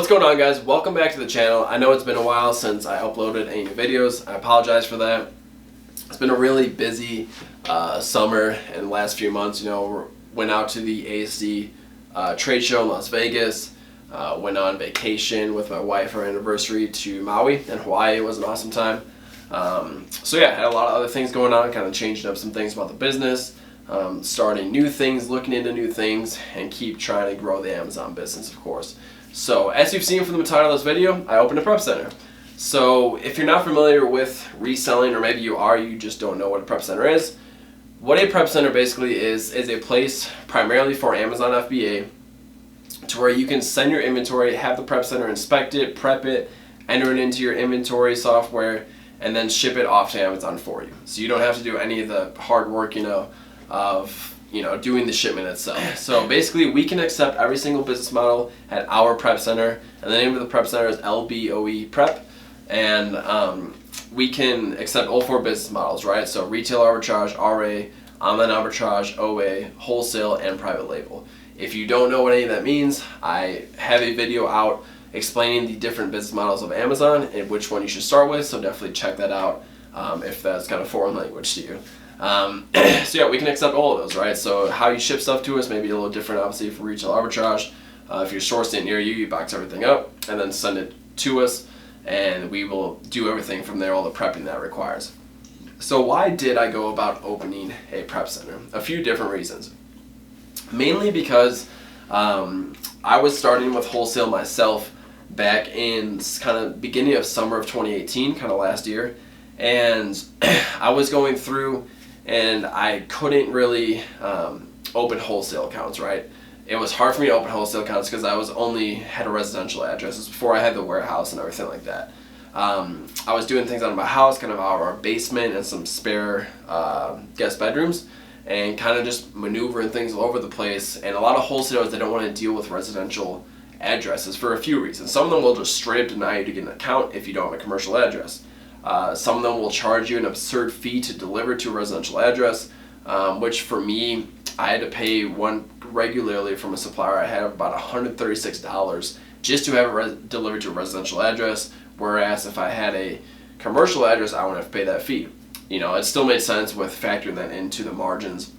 What's going on, guys? Welcome back to the channel. I know it's been a while since I uploaded any new videos. I apologize for that. It's been a really busy summer and the last few months. Went out to the ASD trade show in Las Vegas. Went on vacation with my wife for our anniversary to Maui in Hawaii. It was an awesome time. So yeah, had a lot of other things going on, kind of changing up some things about the business, starting new things, looking into new things, and keep trying to grow the Amazon business, of course. So as you've seen from the title of this video, I opened a prep center. So if you're not familiar with reselling, or maybe you are, you just don't know what a prep center is. What a prep center basically is a place primarily for Amazon FBA to where you can send your inventory, have the prep center inspect it, prep it, enter it into your inventory software, and then ship it off to Amazon for you. So you don't have to do any of the hard work, of doing the shipment itself. So basically, we can accept every single business model at our prep center, and the name of the prep center is LBOE Prep, and we can accept all four business models, right? So retail arbitrage, RA, online arbitrage, OA, wholesale, and private label. If you don't know what any of that means, I have a video out explaining the different business models of Amazon and which one you should start with, so definitely check that out if that's kind of foreign language to you. So yeah, we can accept all of those, right? So how you ship stuff to us may be a little different, obviously, for retail arbitrage. If you're sourcing it near you, you box everything up and then send it to us, and we will do everything from there, all the prepping that requires. So why did I go about opening a prep center? A few different reasons. Mainly because I was starting with wholesale myself back in kind of beginning of summer of 2018, kind of last year, and I was going through and I couldn't really open wholesale accounts, right? It was hard for me to open wholesale accounts because I only had a residential address. This was before I had the warehouse and everything like that. I was doing things out of my house, kind of out of our basement and some spare guest bedrooms, and kind of just maneuvering things all over the place. And a lot of wholesalers, they don't want to deal with residential addresses for a few reasons. Some of them will just straight up deny you to get an account if you don't have a commercial address. Some of them will charge you an absurd fee to deliver to a residential address, which for me, I had to pay one regularly from a supplier. I had about $136 just to have it delivered to a residential address, whereas if I had a commercial address, I wouldn't have to pay that fee. It still made sense with factoring that into the margins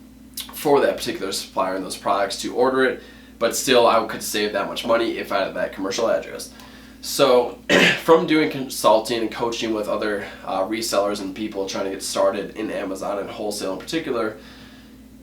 for that particular supplier and those products to order it, but still I could save that much money if I had that commercial address. So from doing consulting and coaching with other resellers and people trying to get started in Amazon and wholesale in particular,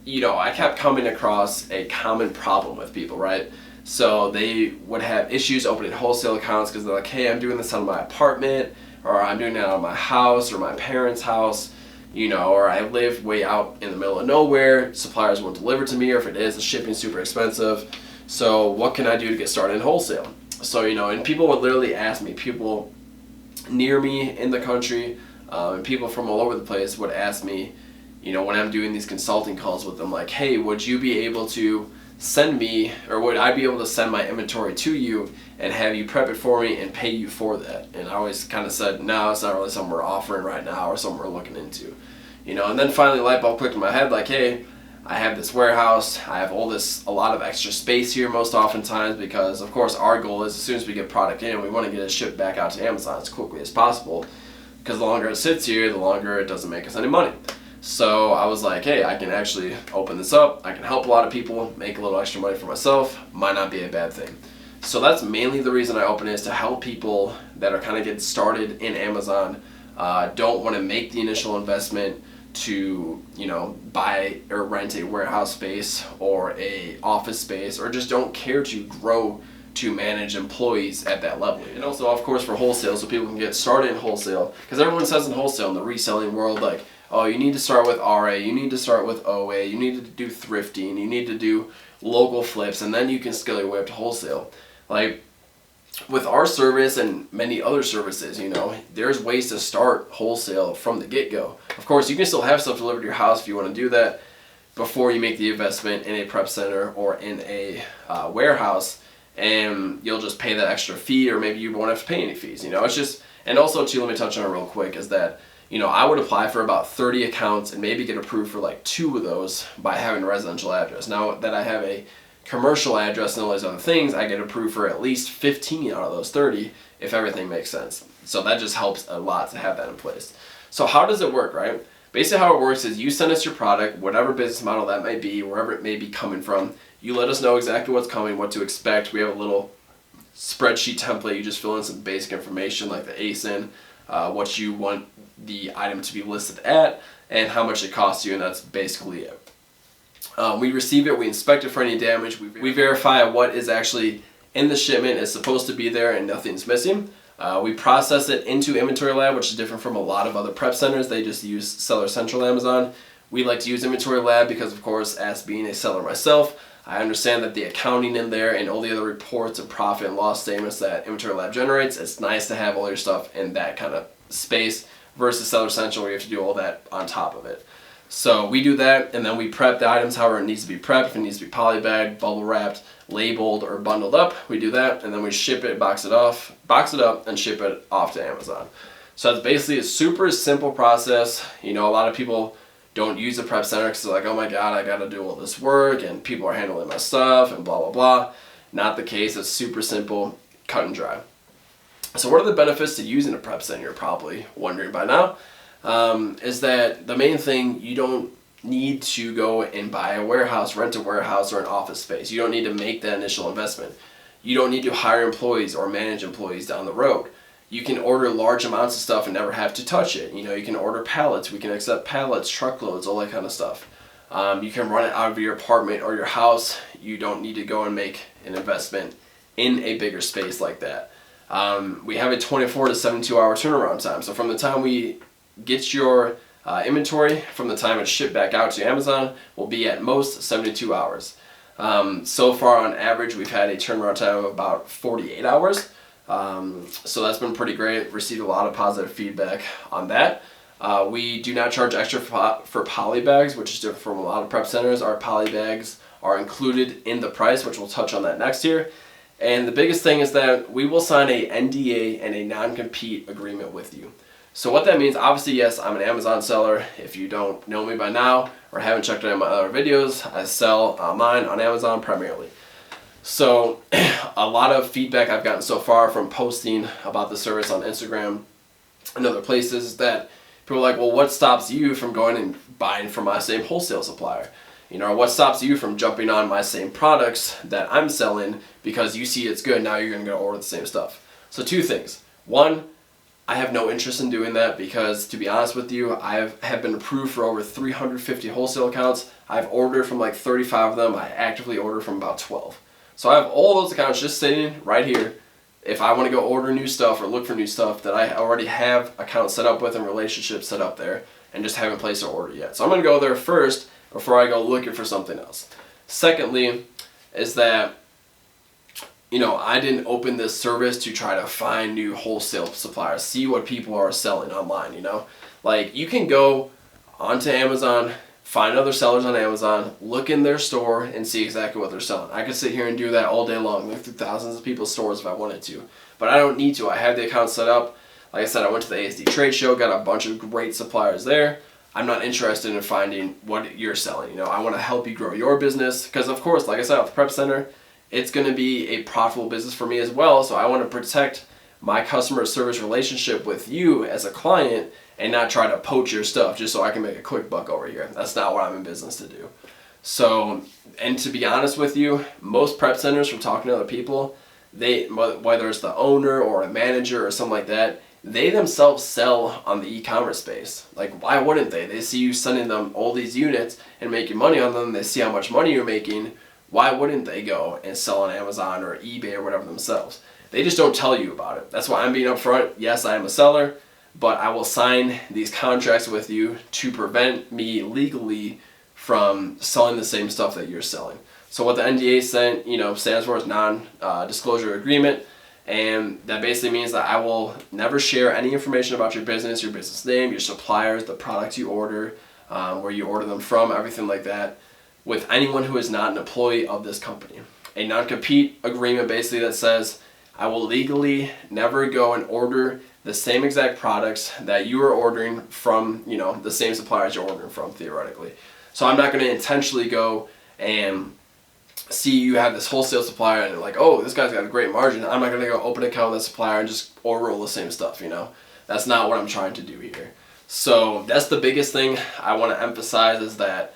I kept coming across a common problem with people, right? So they would have issues opening wholesale accounts because they're like, hey, I'm doing this out of my apartment, or I'm doing it out of my house or my parents' house, or I live way out in the middle of nowhere, suppliers won't deliver to me, or if it is, the shipping's super expensive. So what can I do to get started in wholesale? So, and people would literally ask me, people near me in the country, and people from all over the place would ask me, when I'm doing these consulting calls with them, like, hey, would you be able to send me, or would I be able to send my inventory to you and have you prep it for me and pay you for that? And I always kind of said, no, it's not really something we're offering right now or something we're looking into. And then finally light bulb clicked in my head, like, hey, I have this warehouse, I have a lot of extra space here most oftentimes, because of course our goal is as soon as we get product in, we want to get it shipped back out to Amazon as quickly as possible, because the longer it sits here, the longer it doesn't make us any money. So I was like, hey, I can actually open this up, I can help a lot of people, make a little extra money for myself, might not be a bad thing. So that's mainly the reason I open it, is to help people that are kind of getting started in Amazon, don't want to make the initial investment to buy or rent a warehouse space or a office space, or just don't care to grow to manage employees at that level. And also, of course, for wholesale, so people can get started in wholesale, because everyone says in wholesale, in the reselling world, like, oh, you need to start with RA, you need to start with OA, you need to do thrifting, you need to do local flips, and then you can scale your way up to wholesale. Like, with our service and many other services, there's ways to start wholesale from the get-go. Of course, you can still have stuff delivered to your house if you want to do that before you make the investment in a prep center or in a warehouse, and you'll just pay that extra fee, or maybe you won't have to pay any fees. It's just, and also too, let me touch on it real quick, is that I would apply for about 30 accounts and maybe get approved for like 2 of those by having a residential address. Now that I have a commercial address and all these other things, I get approved for at least 15 out of those 30 if everything makes sense. So that just helps a lot to have that in place. So how does it work, right? Basically how it works is you send us your product, whatever business model that may be, wherever it may be coming from. You let us know exactly what's coming, what to expect. We have a little spreadsheet template. You just fill in some basic information like the ASIN, what you want the item to be listed at, and how much it costs you, and that's basically it. We receive it, we inspect it for any damage, we verify what is actually in the shipment is supposed to be there and nothing's missing. We process it into Inventory Lab, which is different from a lot of other prep centers. They just use Seller Central Amazon. We like to use Inventory Lab because, of course, as being a seller myself, I understand that the accounting in there and all the other reports and profit and loss statements that Inventory Lab generates, it's nice to have all your stuff in that kind of space versus Seller Central where you have to do all that on top of it. So we do that, and then we prep the items however it needs to be prepped. If it needs to be polybagged, bubble wrapped, labeled, or bundled up, we do that, and then we ship it, box it up, and ship it off to Amazon. So that's basically a super simple process. You know, a lot of people don't use a prep center because they're like, oh my God, I gotta do all this work, and people are handling my stuff, and blah, blah, blah. Not the case. It's super simple, cut and dry. So what are the benefits to using a prep center? You're probably wondering by now. Is that the main thing, you don't need to go and buy a warehouse, rent a warehouse, or an office space. You don't need to make that initial investment. You don't need to hire employees or manage employees down the road. You can order large amounts of stuff and never have to touch it. You know, you can order pallets. We can accept pallets, truckloads, all that kind of stuff. You can run it out of your apartment or your house. You don't need to go and make an investment in a bigger space like that. We have a 24 to 72 hour turnaround time. So from the time we get your inventory, from the time it's shipped back out to Amazon, will be at most 72 hours. So far on average, we've had a turnaround time of about 48 hours. So that's been pretty great. Received a lot of positive feedback on that. We do not charge extra for poly bags, which is different from a lot of prep centers. Our poly bags are included in the price, which we'll touch on that next year. And the biggest thing is that we will sign a NDA and a non-compete agreement with you. So what that means, obviously, yes, I'm an Amazon seller. If you don't know me by now or haven't checked out my other videos, I sell online on Amazon primarily. So a lot of feedback I've gotten so far from posting about the service on Instagram and other places is that people are like, well, what stops you from going and buying from my same wholesale supplier? You know, what stops you from jumping on my same products that I'm selling because you see it's good, now you're going to go order the same stuff? So two things. One, I have no interest in doing that because, to be honest with you, I have been approved for over 350 wholesale accounts. I've ordered from like 35 of them. I actively order from about 12. So I have all those accounts just sitting right here. If I want to go order new stuff or look for new stuff that I already have accounts set up with and relationships set up there and just haven't placed an order yet. So I'm going to go there first before I go looking for something else. Secondly, is that, you know, I didn't open this service to try to find new wholesale suppliers, see what people are selling online, you know? Like, you can go onto Amazon, find other sellers on Amazon, look in their store and see exactly what they're selling. I could sit here and do that all day long, look through thousands of people's stores if I wanted to, but I don't need to. I have the account set up. Like I said, I went to the ASD trade show, got a bunch of great suppliers there. I'm not interested in finding what you're selling. You know, I want to help you grow your business because, of course, like I said, at the Prep Center, it's going to be a profitable business for me as well. So I want to protect my customer service relationship with you as a client and not try to poach your stuff just so I can make a quick buck over here. That's not what I'm in business to do. So, and to be honest with you, most prep centers, from talking to other people, whether it's the owner or a manager or something like that, they themselves sell on the e-commerce space. Like, why wouldn't they? They see you sending them all these units and making money on them. They see how much money you're making. Why wouldn't they go and sell on Amazon or eBay or whatever themselves? They just don't tell you about it. That's why I'm being upfront. Yes, I am a seller, but I will sign these contracts with you to prevent me legally from selling the same stuff that you're selling. So what the NDA stands for is non-disclosure agreement. And that basically means that I will never share any information about your business name, your suppliers, the products you order, where you order them from, everything like that, with anyone who is not an employee of this company. A non-compete agreement basically that says I will legally never go and order the same exact products that you are ordering from, you know, the same suppliers you're ordering from, theoretically. So I'm not going to intentionally go and see you have this wholesale supplier and you're like, oh, this guy's got a great margin, I'm not going to go open an account with that supplier and just order all the same stuff, you know. That's not what I'm trying to do here. So that's the biggest thing I want to emphasize, is that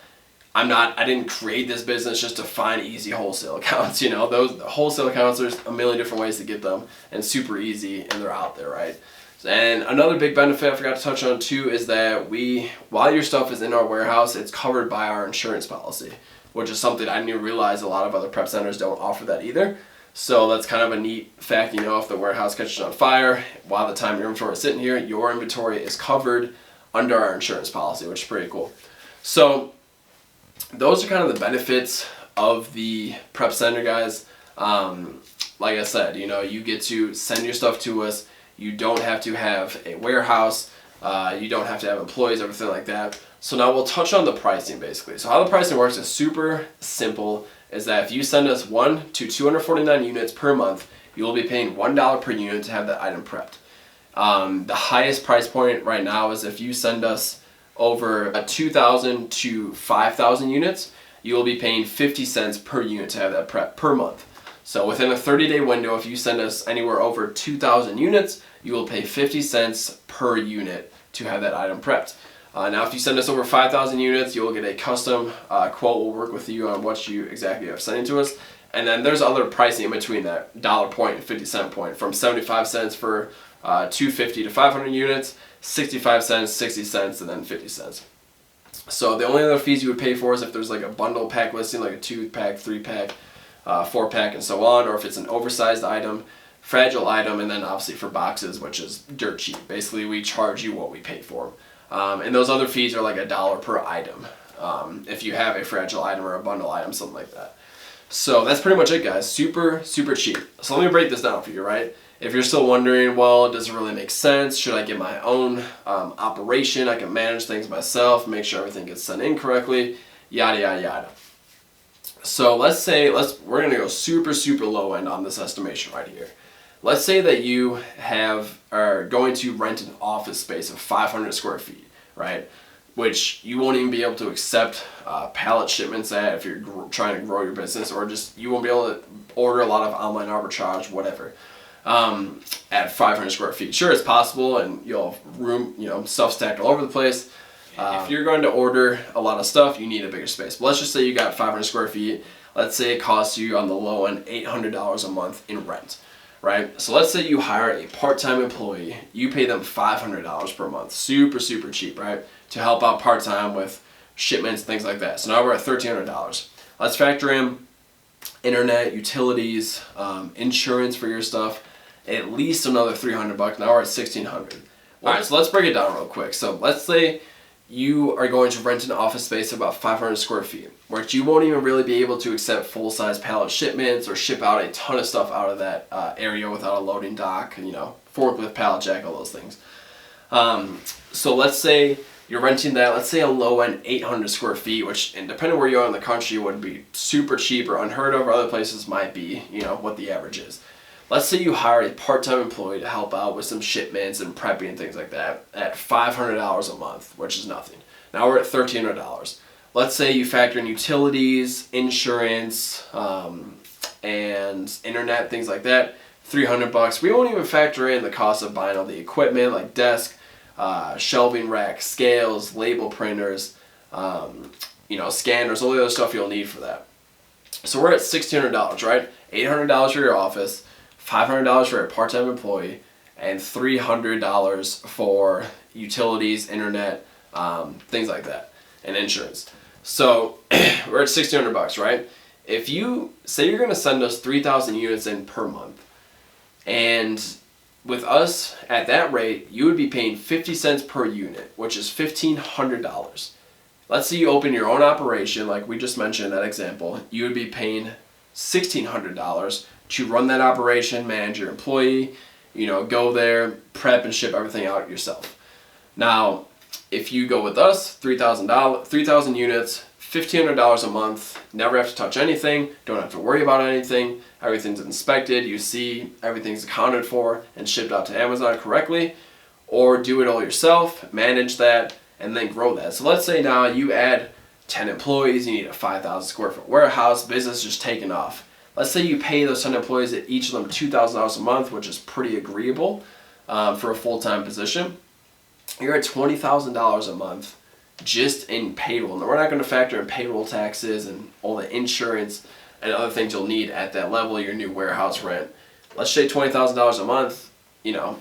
I didn't create this business just to find easy wholesale accounts, you know. Those wholesale accounts, there's a million different ways to get them, and super easy, and they're out there, right? And another big benefit I forgot to touch on too is that while your stuff is in our warehouse, it's covered by our insurance policy, which is something I didn't realize a lot of other prep centers don't offer that either. So that's kind of a neat fact, you know. If the warehouse catches on fire while the time your inventory is sitting here, your inventory is covered under our insurance policy, which is pretty cool. So those are kind of the benefits of the prep center, guys. Like I said, you know, you get to send your stuff to us. You don't have to have a warehouse. You don't have to have employees, everything like that. So now we'll touch on the pricing basically. So how the pricing works is super simple, is that if you send us 1 to 249 units per month, you will be paying $1 per unit to have that item prepped. The highest price point right now is if you send us over 2,000 to 5,000 units, you will be paying 50 cents per unit to have that prep per month. So within a 30-day window, if you send us anywhere over 2,000 units, you will pay 50 cents per unit to have that item prepped. Now, if you send us over 5,000 units, you will get a custom quote. We'll work with you on what you exactly are sending to us. And then there's other pricing in between that dollar point and 50 cent point, from 75 cents for 250 to 500 units, 65 cents, 60 cents, and then 50 cents. So the only other fees you would pay for is if there's like a bundle pack listing, like a 2-pack, 3-pack, 4-pack, and so on, or if it's an oversized item, fragile item, and then obviously for boxes, which is dirt cheap. Basically, we charge you what we pay for them. And those other fees are like $1 per item if you have a fragile item or a bundle item, something like that. So that's pretty much it, guys. Super, super cheap. So let me break this down for you, right? If you're still wondering, well, does it really make sense? Should I get my own operation? I can manage things myself, make sure everything gets sent in correctly, yada, yada, yada. So let's say, we're going to go super, super low end on this estimation right here. Let's say that you are going to rent an office space of 500 square feet, right? Which you won't even be able to accept pallet shipments at if you're trying to grow your business, or just you won't be able to order a lot of online arbitrage, whatever, at 500 square feet. Sure, it's possible, and you'll have room, you know, stuff stacked all over the place. If you're going to order a lot of stuff, you need a bigger space. But let's just say you got 500 square feet. Let's say it costs you on the low end $800 a month in rent, right? So let's say you hire a part-time employee. You pay them $500 per month. Super, super cheap, right? To help out part-time with shipments, things like that. So now we're at $1,300. Let's factor in internet, utilities, insurance for your stuff, at least another $300. Now we're at $1,600. All right, so let's break it down real quick. So let's say you are going to rent an office space of about 500 square feet, where you won't even really be able to accept full-size pallet shipments or ship out a ton of stuff out of that area without a loading dock, you know, forklift, pallet jack, all those things. So let's say you're renting that, let's say a low end 800 square feet, which, and depending where you are in the country, would be super cheap or unheard of, or other places might be, you know, what the average is. Let's say you hire a part-time employee to help out with some shipments and prepping and things like that at $500 a month, which is nothing. Now we're at $1,300. Let's say you factor in utilities, insurance, and internet, things like that, $300. We won't even factor in the cost of buying all the equipment like desk, shelving rack, scales, label printers, you know, scanners, all the other stuff you'll need for that. So we're at $1,600, right? $800 for your office, $500 for a part-time employee, and $300 for utilities, internet, things like that, and insurance. So we're at $1,600, right? If you say you're going to send us 3,000 units in per month, and with us at that rate, you would be paying 50 cents per unit, which is $1,500. Let's say you open your own operation, like we just mentioned in that example, you would be paying $1,600 to run that operation, manage your employee, you know, go there, prep and ship everything out yourself. Now, if you go with us, 3,000 units, $1,500 a month, never have to touch anything, don't have to worry about anything, everything's inspected, you see everything's accounted for and shipped out to Amazon correctly, or do it all yourself, manage that, and then grow that. So let's say now you add 10 employees, you need a 5,000 square foot warehouse, business just taking off. Let's say you pay those 10 employees at each of them $2,000 a month, which is pretty agreeable for a full-time position. You're at $20,000 a month just in payroll. Now, we're not going to factor in payroll taxes and all the insurance and other things you'll need at that level, your new warehouse rent. Let's say $20,000 a month, you know,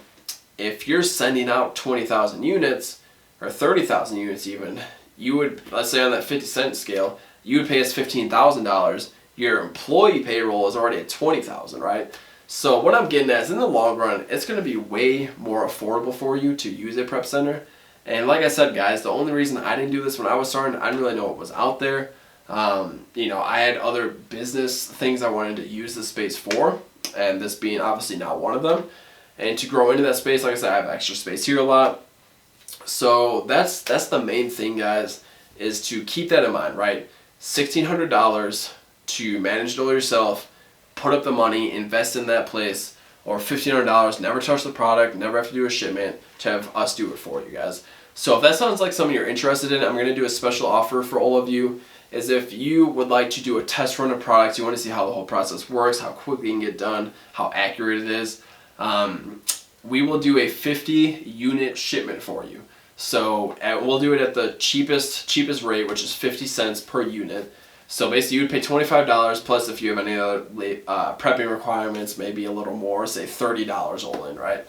if you're sending out 20,000 units or 30,000 units even, you would, let's say on that 50-cent scale, you would pay us $15,000. Your employee payroll is already at $20,000, right? So what I'm getting at is in the long run, it's going to be way more affordable for you to use a prep center. And like I said, guys, the only reason I didn't do this when I was starting, I didn't really know what was out there. You know, I had other business things I wanted to use this space for, and this being obviously not one of them. And to grow into that space, like I said, I have extra space here a lot. So that's the main thing, guys, is to keep that in mind, right? $1,600 to manage it all yourself, put up the money, invest in that place, or $1,500, never touch the product, never have to do a shipment, to have us do it for you guys. So if that sounds like something you're interested in, I'm going to do a special offer for all of you. Is if you would like to do a test run of products, you want to see how the whole process works, how quickly it can get done, how accurate it is, we will do a 50 unit shipment for you. So we'll do it at the cheapest rate, which is 50 cents per unit. So basically you would pay $25 plus if you have any other prepping requirements, maybe a little more, say $30 all in, right?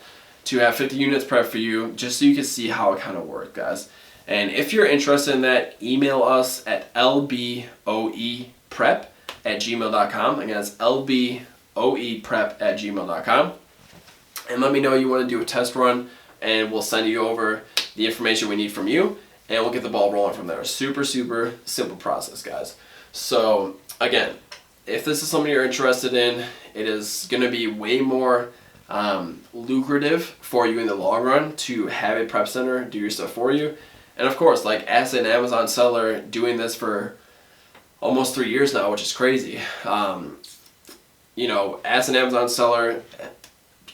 To have 50 units prepped for you, just so you can see how it kind of works, guys. And if you're interested in that, email us at lboeprep@gmail.com. Again, it's lboeprep@gmail.com. And let me know you want to do a test run, and we'll send you over the information we need from you, and we'll get the ball rolling from there. Super, super simple process, guys. So again, if this is something you're interested in, it is going to be way more lucrative for you in the long run to have a prep center do your stuff for you. And of course, like as an Amazon seller doing this for almost 3 years now, which is crazy. You know, as an Amazon seller,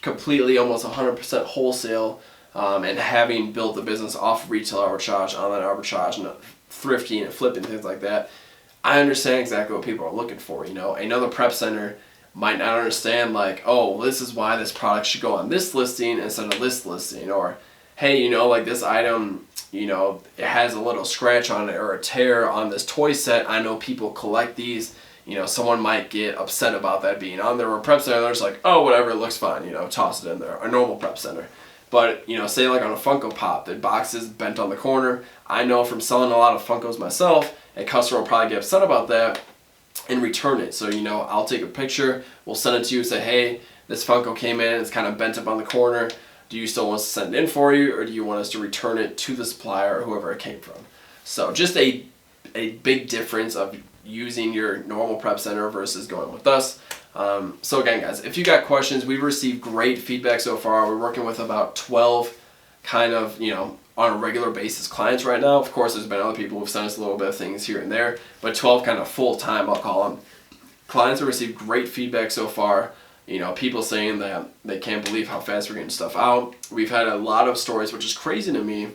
completely almost 100% wholesale, and having built the business off of retail arbitrage, online arbitrage, and thrifting and flipping, things like that, I understand exactly what people are looking for. You know, another prep center might not understand, like, oh, this is why this product should go on this listing instead of this listing, or hey, you know, like this item, you know, it has a little scratch on it or a tear on this toy set. I know people collect these. You know, someone might get upset about that being on there. Or a prep center, they're just like, oh, whatever, it looks fine, you know, toss it in there. A normal prep center. But, you know, say like on a Funko Pop, the box is bent on the corner. I know from selling a lot of Funkos myself, a customer will probably get upset about that and return it. So, you know, I'll take a picture, we'll send it to you and say, hey, this Funko came in, it's kind of bent up on the corner. Do you still want us to send it in for you, or do you want us to return it to the supplier or whoever it came from? So just a big difference of using your normal prep center versus going with us. So again, guys, if you got questions, we've received great feedback so far. We're working with about 12 kind of, you know, on a regular basis clients right now. Of course, there's been other people who've sent us a little bit of things here and there, but 12 kind of full-time, I'll call them. Clients have received great feedback so far. You know, people saying that they can't believe how fast we're getting stuff out. We've had a lot of stories, which is crazy to me.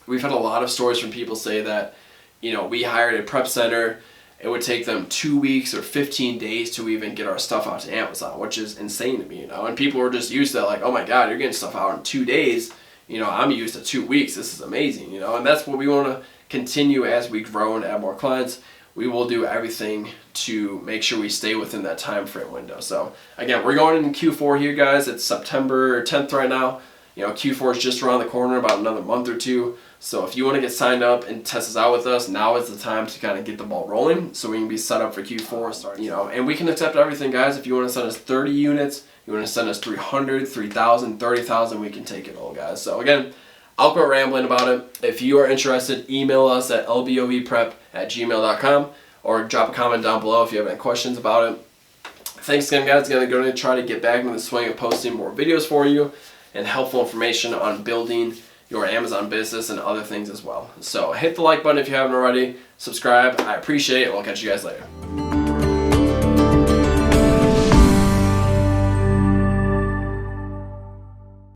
We've had a lot of stories from people say that, you know, we hired a prep center. It would take them 2 weeks or 15 days to even get our stuff out to Amazon, which is insane to me, you know. And people were just used to that, like, oh my God, you're getting stuff out in 2 days. You know, I'm used to 2 weeks. This is amazing, you know. And that's what we want to continue as we grow and add more clients. We will do everything to make sure we stay within that time frame window. So again, we're going into Q4 here, guys. It's September 10th right now. You know, Q4 is just around the corner, about another month or two. So if you want to get signed up and test us out with us, now is the time to kind of get the ball rolling so we can be set up for Q4 start. You know, and we can accept everything, guys. If you want to send us 30 units, you want to send us 300, 3,000, 30,000, we can take it all, guys. So again, I'll quit rambling about it. If you are interested, email us at lboeprep@gmail.com or drop a comment down below if you have any questions about it. Thanks again, guys. I'm going to try to get back into the swing of posting more videos for you and helpful information on building your Amazon business and other things as well. So hit the like button if you haven't already. Subscribe. I appreciate it. We'll catch you guys later.